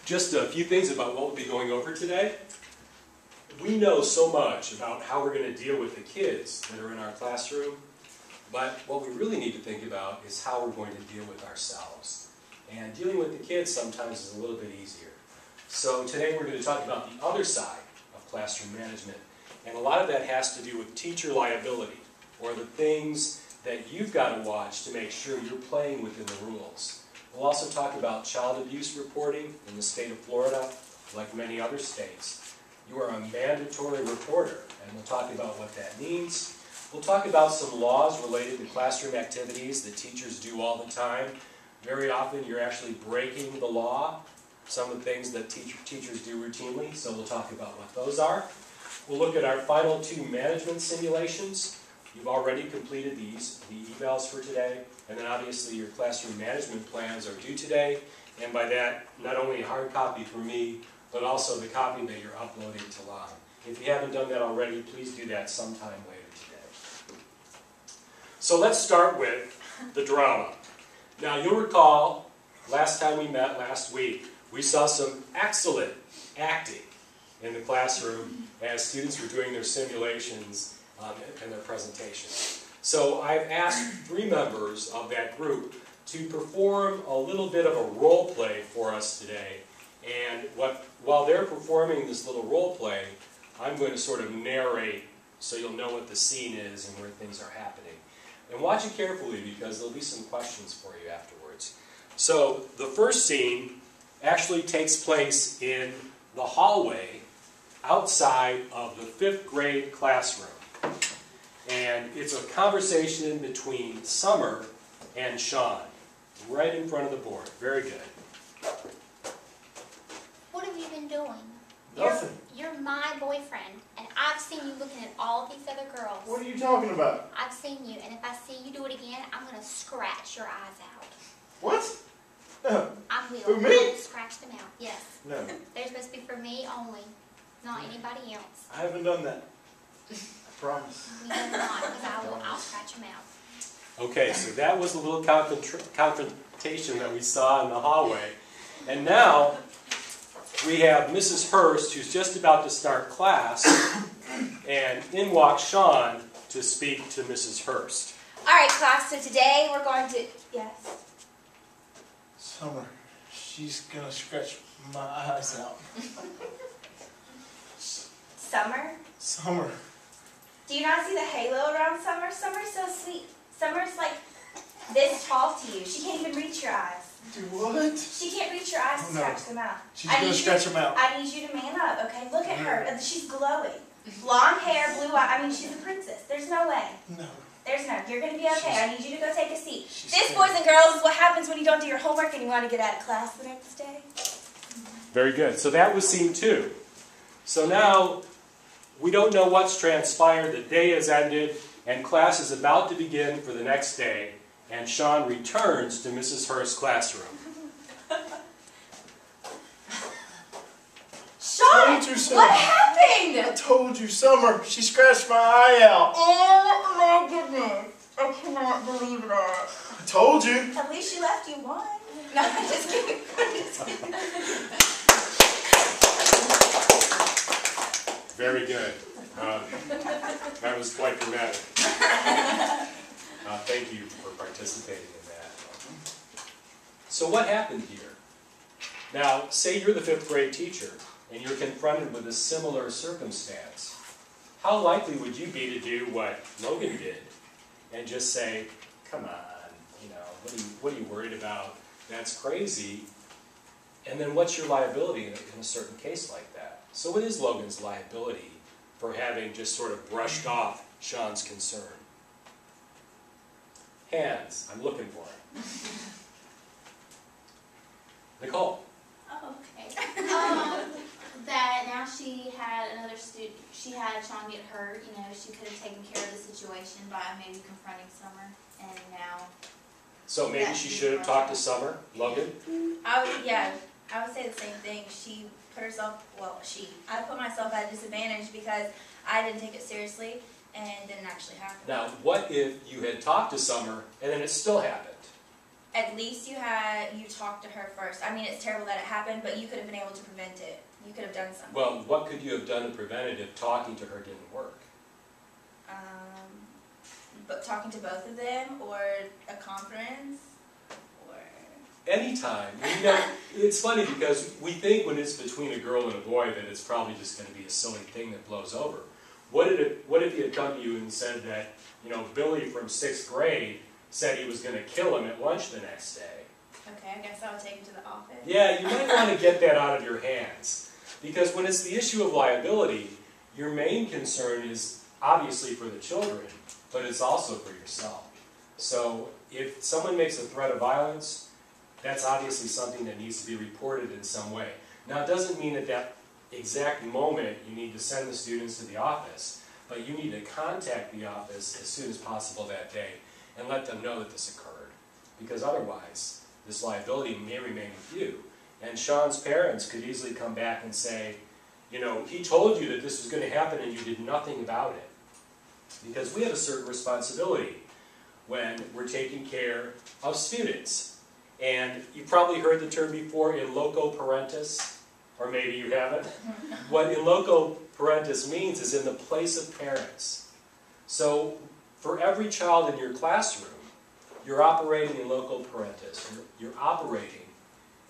Just a few things about what we'll be going over today. We know so much about how we're going to deal with the kids that are in our classroom, but what we really need to think about is how we're going to deal with ourselves. And dealing with the kids sometimes is a little bit easier. So today we're going to talk about the other side of classroom management. And a lot of that has to do with teacher liability, or the things that you've got to watch to make sure you're playing within the rules. We'll also talk about child abuse reporting in the state of Florida, like many other states. You are a mandatory reporter, and we'll talk about what that means. We'll talk about some laws related to classroom activities that teachers do all the time. Very often you're actually breaking the law, some of the things that teachers do routinely, so we'll talk about what those are. We'll look at our final two management simulations. You've already completed these, the evals for today, and then obviously your classroom management plans are due today, and by that, not only a hard copy for me, but also the copy that you're uploading to Lime. If you haven't done that already, please do that sometime later today. So let's start with the drama. Now you'll recall, last time we met last week, we saw some excellent acting in the classroom as students were doing their simulations and their presentations. So I've asked 3 members of that group to perform a little bit of a role play for us today. And while they're performing this little role play, I'm going to sort of narrate so you'll know what the scene is and where things are happening. And watch it carefully because there'll be some questions for you afterwards. So the first scene actually takes place in the hallway outside of the 5th grade classroom. And it's a conversation between Summer and Sean, right in front of the board. Very good. What have you been doing? Nothing. You're my boyfriend, and I've seen you looking at all these other girls. What are you talking about? I've seen you, and if I see you do it again, I'm going to scratch your eyes out. What? No. I will. For me? I'm gonna scratch them out, yes. No. They're supposed to be for me only, not anybody else. I haven't done that. I promise. We have not, because I'll scratch them out. Okay, so that was a little confrontation that we saw in the hallway. And now we have Mrs. Hurst, who's just about to start class, and in walks Sean to speak to Mrs. Hurst. All right, class, so today we're going to... Yes? Summer, she's gonna scratch my eyes out. Summer? Summer. Do you not see the halo around Summer? Summer's so sweet. Summer's like this tall to you. She can't even reach your eyes. Do what? She can't reach your eyes to scratch them out. She's gonna scratch them out. I need you to man up, okay? Look at her. She's glowing. Blonde hair, blue eyes. I mean, she's a princess. There's no way. No. There's no. You're going to be okay. I need you to go take a seat. This, boys and girls, is what happens when you don't do your homework and you want to get out of class the next day. Very good. So that was scene 2. So now we don't know what's transpired. The day has ended and class is about to begin for the next day. And Sean returns to Mrs. Hurst's classroom. Sean, what happened? I told you, Summer, she scratched my eye out. Oh my goodness. I cannot believe that. I told you. At least she left you one. No, I'm just kidding. I'm just kidding. Very good. That was quite dramatic. Thank you for participating in that. So what happened here? Now, say you're the 5th grade teacher and you're confronted with a similar circumstance. How likely would you be to do what Logan did and just say, come on, you know, what are you worried about? That's crazy. And then what's your liability in a certain case like that? So what is Logan's liability for having just sort of brushed off Sean's concern? Hands. I'm looking for it. Nicole. Oh, okay. That now she had another student, she had Sean get hurt, you know, she could have taken care of the situation by maybe confronting Summer, and now... So maybe she should have talked to Summer, Logan? I would say the same thing. She put herself, I put myself at a disadvantage because I didn't take it seriously and it didn't actually happen. Now, what if you had talked to Summer and then it still happened? at least you talked to her first. I mean, it's terrible that it happened, but you could have been able to prevent it. You could have done something. Well, what could you have done to prevent it if talking to her didn't work? But talking to both of them, or a conference, or... Anytime. You know, it's funny because we think when it's between a girl and a boy that it's probably just going to be a silly thing that blows over. What if he had come to you and said that, you know, Billy from 6th grade said he was going to kill him at lunch the next day? Okay, I guess I would take him to the office. Yeah, you might want to get that out of your hands. Because when it's the issue of liability, your main concern is obviously for the children, but it's also for yourself. So if someone makes a threat of violence, that's obviously something that needs to be reported in some way. Now, it doesn't mean at that exact moment you need to send the students to the office, but you need to contact the office as soon as possible that day and let them know that this occurred. Because otherwise, this liability may remain with you. And Sean's parents could easily come back and say, you know, he told you that this was going to happen and you did nothing about it. Because we have a certain responsibility when we're taking care of students. And you've probably heard the term before, in loco parentis, or maybe you haven't. What in loco parentis means is in the place of parents. So for every child in your classroom, you're operating in loco parentis. You're operating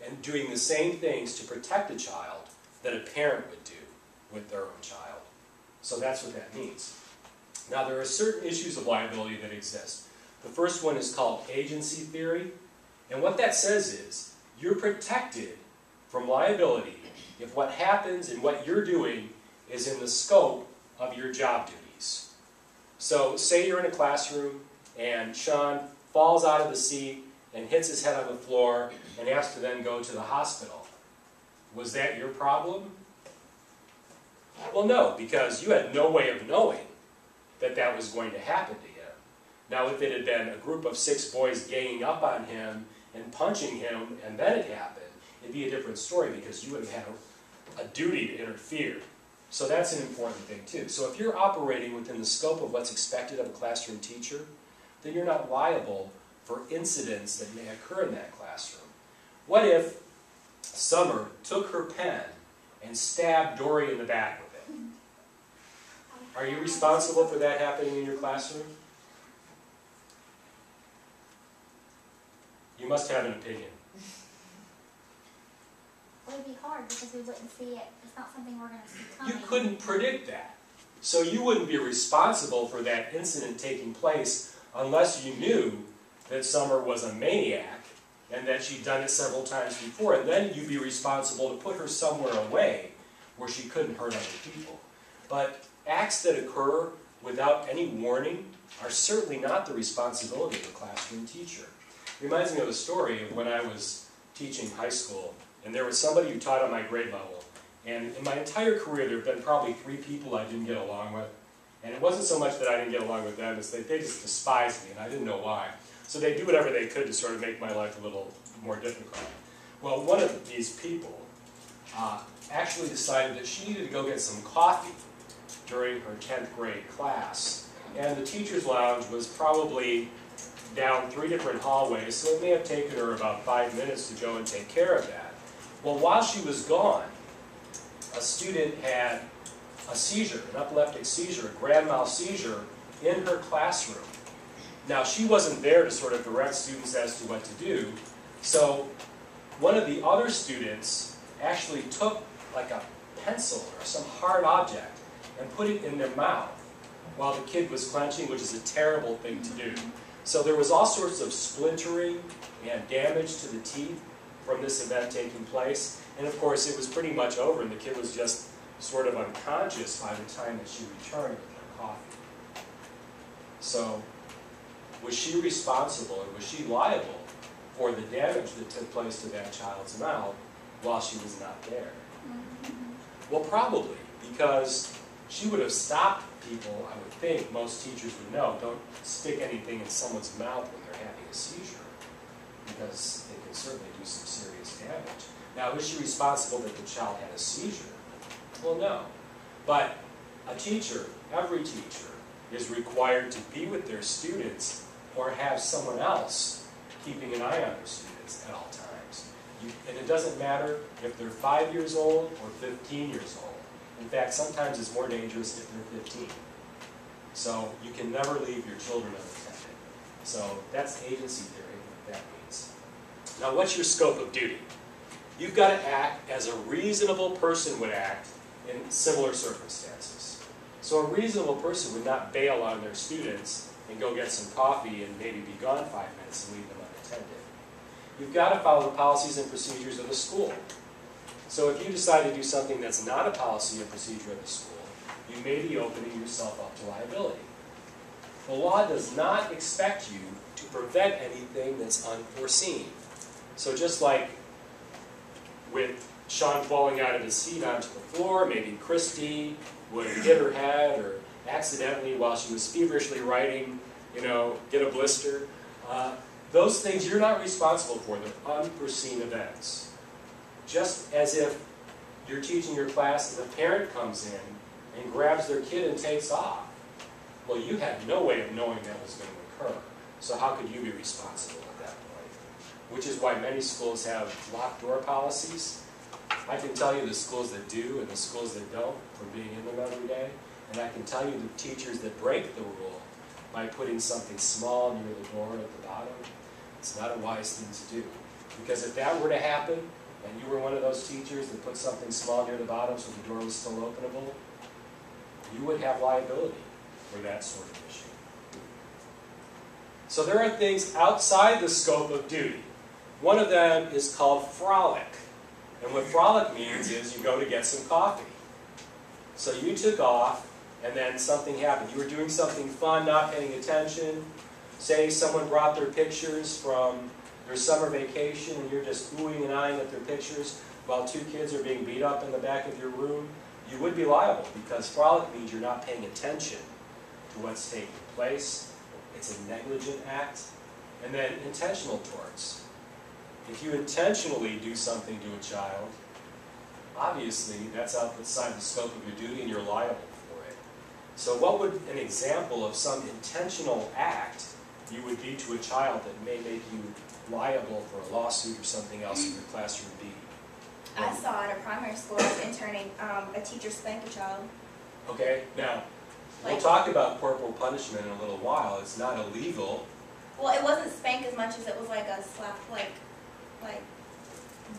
and doing the same things to protect a child that a parent would do with their own child. So that's what that means. Now, there are certain issues of liability that exist. The first one is called agency theory. And what that says is, you're protected from liability if what happens and what you're doing is in the scope of your job duties. So, say you're in a classroom and Sean falls out of the seat and hits his head on the floor and has to then go to the hospital. Was that your problem? Well, no, because you had no way of knowing that that was going to happen to him. Now, if it had been a group of 6 boys ganging up on him and punching him, and then it happened, it'd be a different story because you would have had a duty to interfere. So that's an important thing too. So if you're operating within the scope of what's expected of a classroom teacher, then you're not liable for incidents that may occur in that classroom. What if Summer took her pen and stabbed Dory in the back with it? Are you responsible for that happening in your classroom? You must have an opinion. It would be hard because we wouldn't see it. It's not something we're going to see coming. You couldn't predict that. So you wouldn't be responsible for that incident taking place unless you knew that Summer was a maniac and that she'd done it several times before. And then you'd be responsible to put her somewhere away where she couldn't hurt other people. But acts that occur without any warning are certainly not the responsibility of a classroom teacher. It reminds me of a story of when I was teaching high school, and there was somebody who taught on my grade level. And in my entire career, there have been probably 3 people I didn't get along with. And it wasn't so much that I didn't get along with them, it's that they just despised me, and I didn't know why. So they do whatever they could to sort of make my life a little more difficult. Well, one of these people actually decided that she needed to go get some coffee during her 10th grade class. And the teacher's lounge was probably down 3 different hallways, so it may have taken her about 5 minutes to go and take care of that. Well, while she was gone, a student had a seizure, an epileptic seizure, a grand mal seizure in her classroom. Now, she wasn't there to sort of direct students as to what to do, so one of the other students actually took like a pencil or some hard object and put it in their mouth while the kid was clenching, which is a terrible thing to do. So there was all sorts of splintering and damage to the teeth from this event taking place. And of course, it was pretty much over, and the kid was just sort of unconscious by the time that she returned with her coffee. So, was she responsible, or was she liable for the damage that took place to that child's mouth while she was not there? Well, probably, because she would have stopped people. I would think most teachers would know, don't stick anything in someone's mouth when they're having a seizure, because they can certainly do some serious damage. Now, is she responsible that the child had a seizure? Well, no. But a teacher, every teacher, is required to be with their students or have someone else keeping an eye on their students at all times. And it doesn't matter if they're 5 years old or 15 years old. In fact, sometimes it's more dangerous if they're 15. So you can never leave your children unattended. So that's agency theory, what that means. Now, what's your scope of duty? You've got to act as a reasonable person would act in similar circumstances. So a reasonable person would not bail on their students and go get some coffee and maybe be gone 5 minutes and leave them unattended. You've got to follow the policies and procedures of the school. So if you decide to do something that's not a policy or procedure of the school, you may be opening yourself up to liability. The law does not expect you to prevent anything that's unforeseen. So just like with Sean falling out of his seat onto the floor, maybe Christy would hit her head or accidentally while she was feverishly writing, get a blister. Those things you're not responsible for. They're unforeseen events. Just as if you're teaching your class and a parent comes in and grabs their kid and takes off. Well, you had no way of knowing that was going to occur. So how could you be responsible at that point? Which is why many schools have locked door policies. I can tell you the schools that do and the schools that don't from being in them every day. And I can tell you the teachers that break the rule by putting something small near the door at the bottom. It's not a wise thing to do. Because if that were to happen, and you were one of those teachers that put something small near the bottom so the door was still openable, you would have liability for that sort of issue. So there are things outside the scope of duty. One of them is called frolic. And what frolic means is you go to get some coffee. So you took off, and then something happened. You were doing something fun, not paying attention. Say someone brought their pictures from their summer vacation, and you're just oohing and eyeing at their pictures while 2 kids are being beat up in the back of your room. You would be liable, because frolic means you're not paying attention to what's taking place. It's a negligent act. And then intentional torts. If you intentionally do something to a child, obviously that's outside the scope of your duty and you're liable for it. So what would an example of some intentional act you would be to a child that may make you liable for a lawsuit or something else in your classroom be? I saw at a primary school, I was interning, a teacher spank a child. Okay, now, we'll talk about corporal punishment in a little while. It's not illegal. Well, it wasn't spank as much as it was like a slap, like,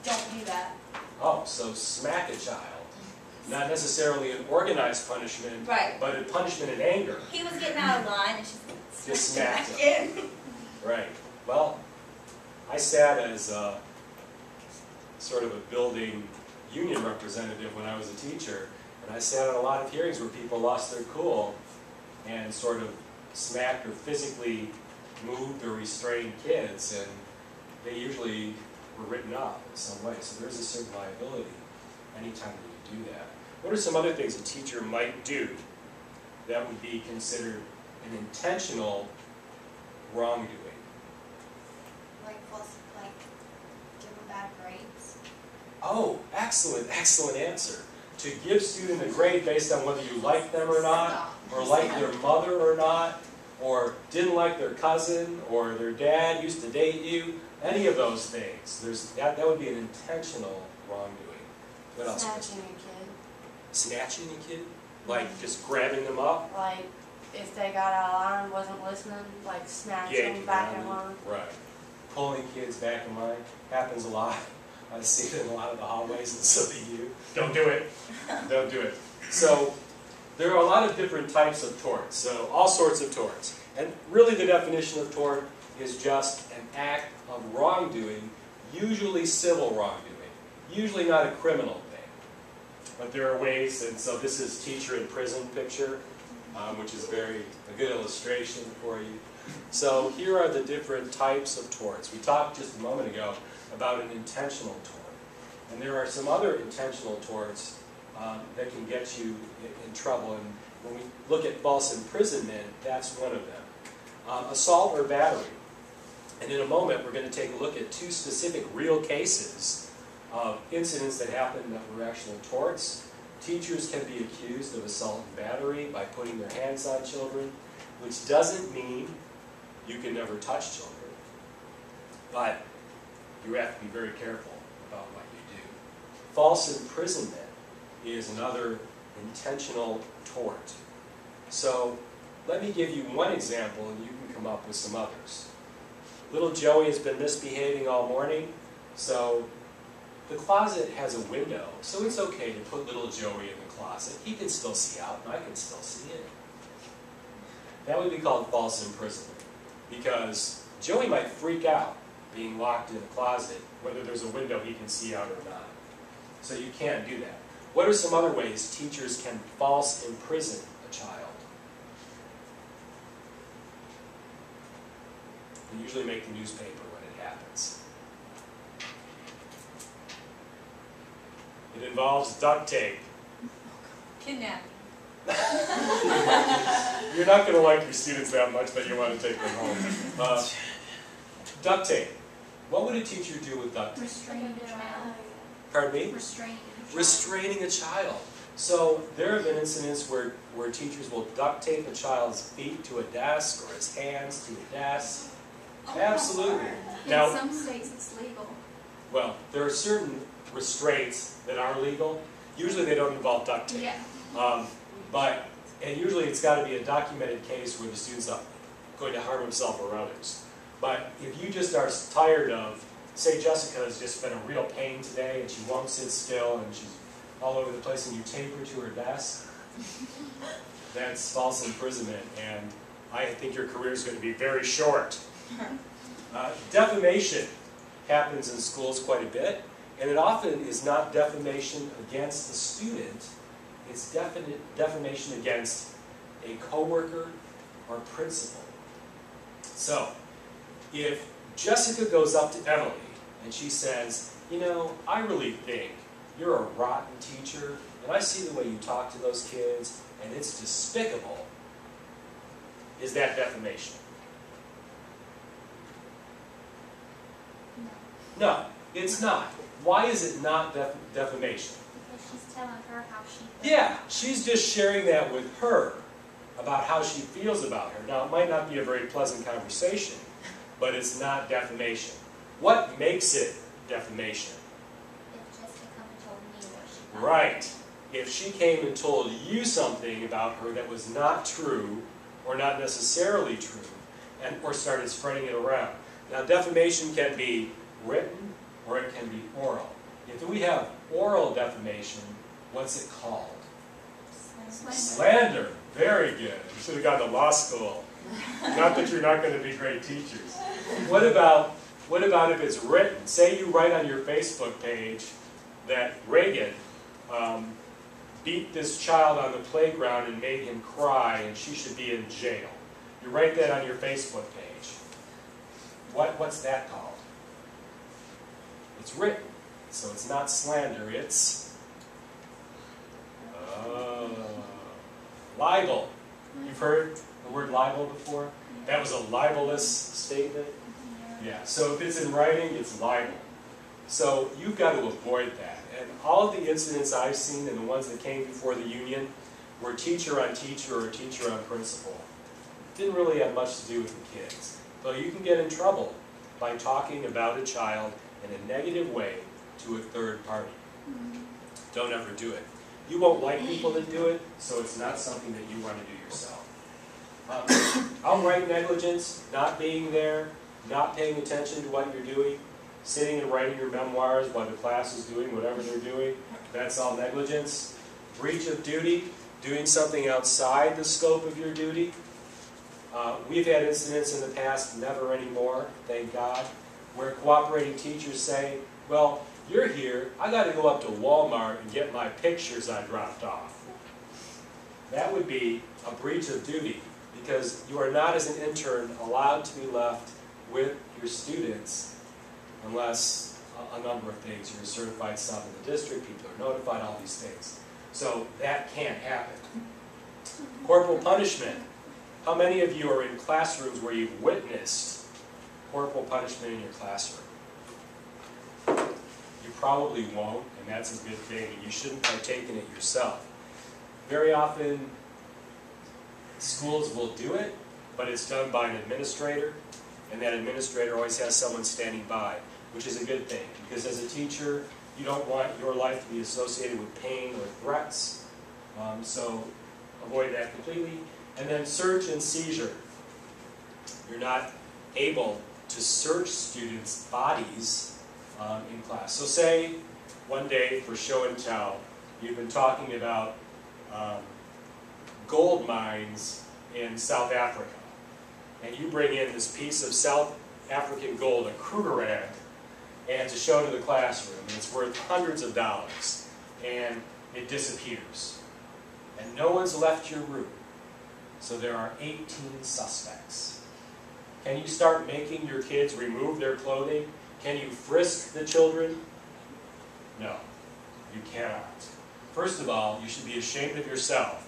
don't do that. Oh, so smack a child. Not necessarily an organized punishment, Right. but a punishment in anger. He was getting out of line and she Just smacked smacked him back in. Right. Well, I sat as sort of a building union representative when I was a teacher, and I sat at a lot of hearings where people lost their cool and sort of smacked or physically moved or restrained kids, and they usually were written up in some way. So there's a certain liability anytime that you do that. What are some other things a teacher might do that would be considered an intentional wrongdoing? Give them bad grades. Oh, excellent, excellent answer. To give student a grade based on whether you like them or not, or like their mother or not, or didn't like their cousin, or their dad used to date you, any of those things. That would be an intentional wrongdoing. What else? Snatching a kid. Snatching a kid? Like just grabbing them up? Like, if they got out of line, wasn't listening, like snatch them back in line. Right. Pulling kids back in line. Happens a lot. I see it in a lot of the hallways, and so do you. Don't do it. Don't do it. So there are a lot of different types of torts. So all sorts of torts. And really the definition of tort is just an act of wrongdoing, usually civil wrongdoing. Usually not a criminal thing. But there are ways, and so this is teacher in prison picture, which is a good illustration for you. So here are the different types of torts. We talked just a moment ago about an intentional tort. And there are some other intentional torts that can get you in trouble. And when we look at false imprisonment, that's one of them. Assault or battery. And in a moment, we're going to take a look at 2 specific real cases of incidents that happened that were actual torts. Teachers can be accused of assault and battery by putting their hands on children, which doesn't mean you can never touch children. but you have to be very careful about what you do. False imprisonment is another intentional tort. So let me give you one example and you can come up with some others. Little Joey has been misbehaving all morning, so the closet has a window, so it's okay to put little Joey in the closet. He can still see out and I can still see in. That would be called false imprisonment, because Joey might freak out being locked in a closet, whether there's a window he can see out or not. So you can't do that. What are some other ways teachers can false imprison a child? They usually make the newspaper when it happens. It involves duct tape. Kidnapping. You're not going to like your students that much that you want to take them home. Duct tape. What would a teacher do with duct tape? Restraining a child. Pardon me? Restraining a child. Restraining a child. So there have been incidents where teachers will duct tape a child's feet to a desk or his hands to a desk. Absolutely. In Now, some states it's legal. well, there are certain restraints that are legal. Usually they don't involve duct tape. Yeah. And usually it's got to be a documented case where the student's not going to harm himself or others. But if you just are tired of, say Jessica has just been a real pain today and she won't sit still and she's all over the place and you tape her to her desk, that's false imprisonment, and I think your career is going to be very short. Defamation happens in schools quite a bit, and it often is not defamation against the student, it's defamation against a coworker or principal. So, if Jessica goes up to Emily and she says, you know, I really think you're a rotten teacher, and I see the way you talk to those kids, and it's despicable, is that defamation? No, it's not. Why is it not defamation? Because she's telling her how she feels. Yeah, she's just sharing that with her about how she feels about her. Now, it might not be a very pleasant conversation, but it's not defamation. What makes it defamation? If Jessica come and told me what she thought. Right. If she came and told you something about her that was not true, or not necessarily true, or started spreading it around. Now, defamation can be written, or it can be oral. If we have oral defamation, what's it called? Slander. Very good. You should have gone to law school. Not that you're not going to be great teachers. What about if it's written? Say you write on your Facebook page that Reagan beat this child on the playground and made him cry and she should be in jail. You write that on your Facebook page. What's that called? It's written. So it's not slander, it's libel. You've heard the word libel before? That was a libelous statement? Yeah, so if it's in writing, it's libel. So you've got to avoid that. And all of the incidents I've seen and the ones that came before the union were teacher on teacher or teacher on principal. Didn't really have much to do with the kids. So you can get in trouble by talking about a child in a negative way to a third party. Don't ever do it. You won't like people that do it, so it's not something that you want to do yourself. Outright negligence, not being there, not paying attention to what you're doing, sitting and writing your memoirs while the class is doing whatever they're doing, that's all negligence. Breach of duty, doing something outside the scope of your duty. We've had incidents in the past, never anymore, thank God, where cooperating teachers say, well, you're here, I got to go up to Walmart and get my pictures I dropped off. That would be a breach of duty, because you are not, as an intern, allowed to be left with your students unless a number of things. You're a certified sub in the district, people are notified, all these things. So that can't happen. Corporal punishment. How many of you are in classrooms where you've witnessed corporal punishment in your classroom? You probably won't, and that's a good thing. You shouldn't partake in it yourself. Very often, schools will do it, but it's done by an administrator. and that administrator always has someone standing by, which is a good thing, because as a teacher, you don't want your life to be associated with pain or threats, so avoid that completely. And then search and seizure. You're not able to search students' bodies in class. So say one day for show and tell, you've been talking about gold mines in South Africa, and you bring in this piece of South African gold, a Krugerrand, and to show to the classroom, and it's worth hundreds of dollars, and it disappears. And no one's left your room, so there are 18 suspects. Can you start making your kids remove their clothing? Can you frisk the children? No, you cannot. First of all, you should be ashamed of yourself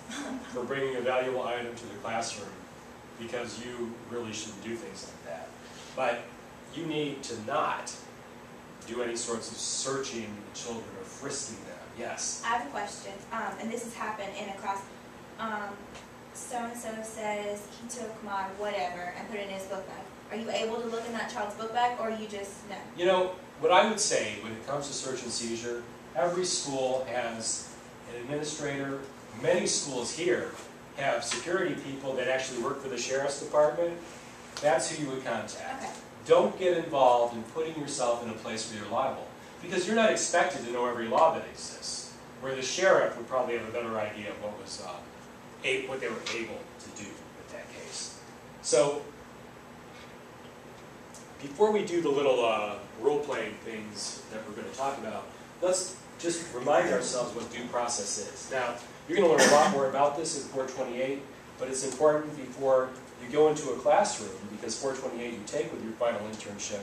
for bringing a valuable item to the classroom, because you really shouldn't do things like that. But you need to not do any sorts of searching the children or frisking them. Yes? I have a question, and this has happened in a class. So-and-so says he took my whatever and put it in his book bag. Are you able to look in that child's book bag, or you just, no? You know, what I would say when it comes to search and seizure, every school has an administrator. Many schools here have security people that actually work for the sheriff's department. That's who you would contact. Okay. Don't get involved in putting yourself in a place where you're liable, because you're not expected to know every law that exists, where the sheriff would probably have a better idea of what was what they were able to do with that case. So before we do the little role-playing things that we're going to talk about, let's just remind ourselves what due process is. Now, you're going to learn a lot more about this in 428, but it's important before you go into a classroom, because 428 you take with your final internship,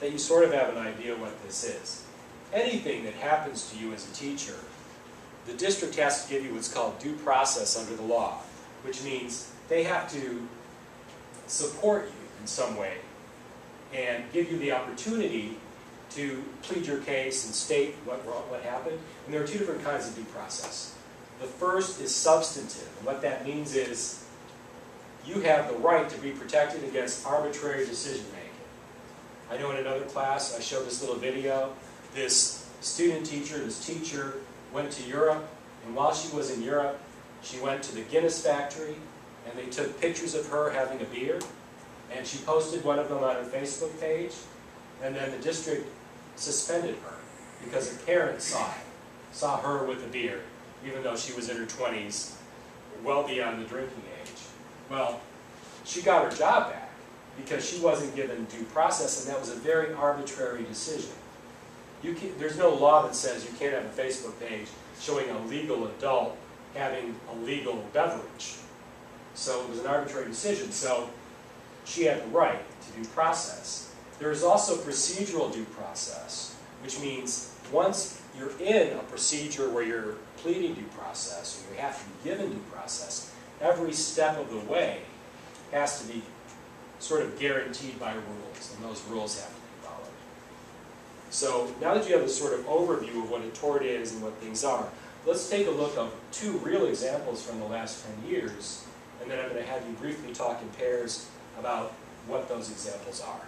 that you sort of have an idea what this is. Anything that happens to you as a teacher, the district has to give you what's called due process under the law, which means they have to support you in some way and give you the opportunity to plead your case and state what happened. And there are two different kinds of due process. The first is substantive, and what that means is you have the right to be protected against arbitrary decision-making. I know in another class, I showed this little video. This student teacher, this teacher, went to Europe, and while she was in Europe, she went to the Guinness factory, and they took pictures of her having a beer, and she posted one of them on her Facebook page, and then the district suspended her because a parent saw her with a beer, even though she was in her 20s, well beyond the drinking age. Well, she got her job back because she wasn't given due process, and that was a very arbitrary decision. There's no law that says you can't have a Facebook page showing a legal adult having a legal beverage. So it was an arbitrary decision. So she had the right to due process. There is also procedural due process, which means once you're in a procedure where you're pleading due process, or you have to be given due process, every step of the way has to be sort of guaranteed by rules, and those rules have to be followed. So now that you have this sort of overview of what a tort is and what things are, let's take a look at two real examples from the last 10 years, and then I'm going to have you briefly talk in pairs about what those examples are.